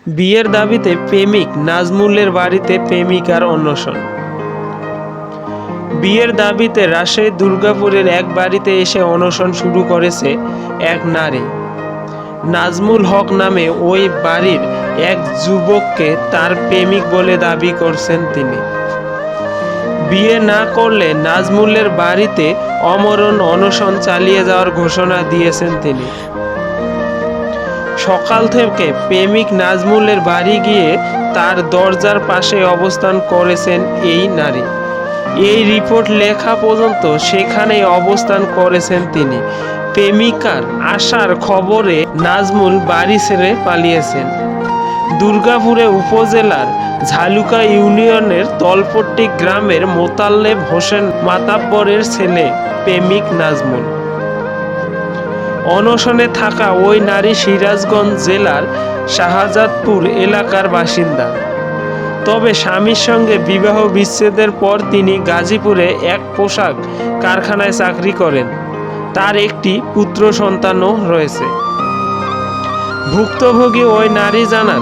বিয়ের দাবিতে প্রেমিক নাজমুলের বাড়িতে প্রেমিকার অনশন। বিয়ের দাবিতে রাজশাহীর দুর্গাপুরের এক বাড়িতে এসে অনশন শুরু করেছে এক নারী। নাজমুল হক নামে ওই বাড়ির এক যুবককে তার প্রেমিক বলে দাবি করছেন তিনি। বিয়ে না করলে নাজমুলের বাড়িতে অমরণ অনশন চালিয়ে যাওয়ার ঘোষণা দিয়েছেন তিনি। সকাল থেকে প্রেমিক নাজমুলের বাড়ি গিয়ে তার দরজার পাশে অবস্থান করেছেন এই নারী। এই রিপোর্ট লেখা পর্যন্ত সেখানেই অবস্থান করেছেন তিনি। প্রেমিকার আসার খবরে নাজমুল বাড়ি ছেড়ে পালিয়েছেন। দুর্গাপুরে উপজেলার ঝালুকা ইউনিয়নের তলপট্টি গ্রামের মোতাল্লেব হোসেন মাতাব্বরের ছেলে প্রেমিক নাজমুল। অনশনে থাকা ওই নারী সিরাজগঞ্জ জেলার শাহজাদপুর এলাকার বাসিন্দা। তবে স্বামীর সঙ্গে বিবাহ বিচ্ছেদের পর তিনি গাজীপুরে এক পোশাক কারখানায় চাকরি করেন। তার একটি পুত্র সন্তানও রয়েছে। ভুক্তভোগী ওই নারী জানান,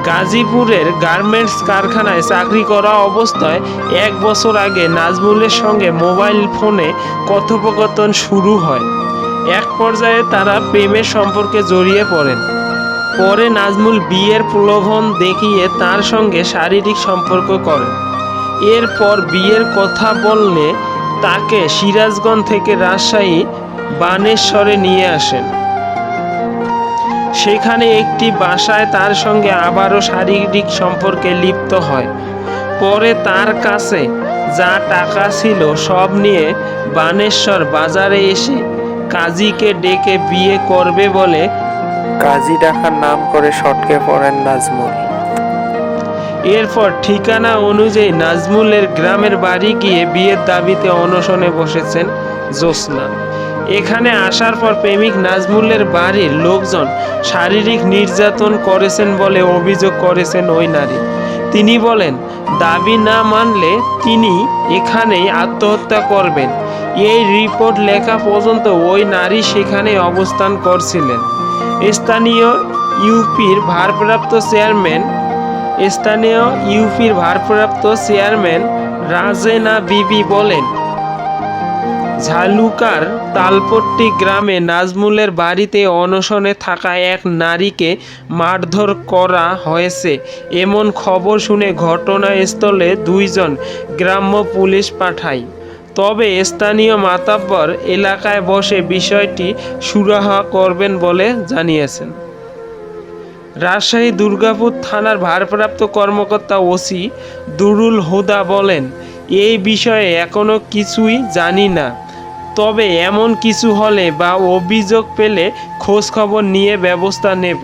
গাজীপুরের গার্মেন্টস কারখানায় চাকরি করা অবস্থায় 1 বছর আগে নাজমুলের সঙ্গে মোবাইল ফোনে কথোপকথন শুরু হয়। এক পর্যায়ে তারা প্রেমের সম্পর্কে জড়িয়ে পড়েন। পরে নাজমুল বিয়ের প্রলোভন দেখিয়ে তার সঙ্গে শারীরিক সম্পর্ক করেন। এরপর বিয়ের কথা বললে তাকে সিরাজগঞ্জ থেকে রাজশাহী বানেশ্বরে নিয়ে আসেন। সেখানে একটি বাসায় তার সঙ্গে আবারও শারীরিক সম্পর্কে লিপ্ত হয়। পরে তার কাছে যা টাকা ছিল সব নিয়ে বানেশ্বর বাজারে এসে কাজীকে ডেকে বিয়ে করবে বলে কাজী ডাকার নাম করে সটকে পড়েন নাজমুল। এরপর ঠিকানা অনুযায়ী নাজমুলের গ্রামের বাড়ি গিয়ে বিয়ের দাবিতে অনশনে বসেছেন জ্যোৎস্না। এখানে আসার পর প্রেমিক নাজমুলের বাড়ির লোকজন শারীরিক নির্যাতন করেছেন বলে অভিযোগ করেছেন ওই নারী। তিনি বলেন, দাবি না মানলে তিনি এখানেই আত্মহত্যা করবেন। এই রিপোর্ট লেখা পর্যন্ত ওই নারী সেখানে অবস্থান করছিলেন। স্থানীয় ইউপির ভারপ্রাপ্ত চেয়ারম্যান রাজেনা বিবি বলেন, ঝালুকার তালপট্টি গ্রামে নাজমুলের বাড়িতে অনশনে থাকা এক নারীকে মারধর করা হয়েছে এমন খবর শুনে ঘটনাস্থলে 2 জন গ্রাম্য পুলিশ পাঠায়। তবে স্থানীয় মাতাব্বর এলাকায় বসে বিষয়টি সুরাহা করবেন বলে জানিয়েছেন। রাজশাহী দুর্গাপুর থানার ভারপ্রাপ্ত কর্মকর্তা ওসি দুরুল হুদা বলেন, এই বিষয়ে এখনো কিছুই জানি না। তবে এমন কিছু হলে বা অভিযোগ পেলে খোঁজ খবর নিয়ে ব্যবস্থা নেব।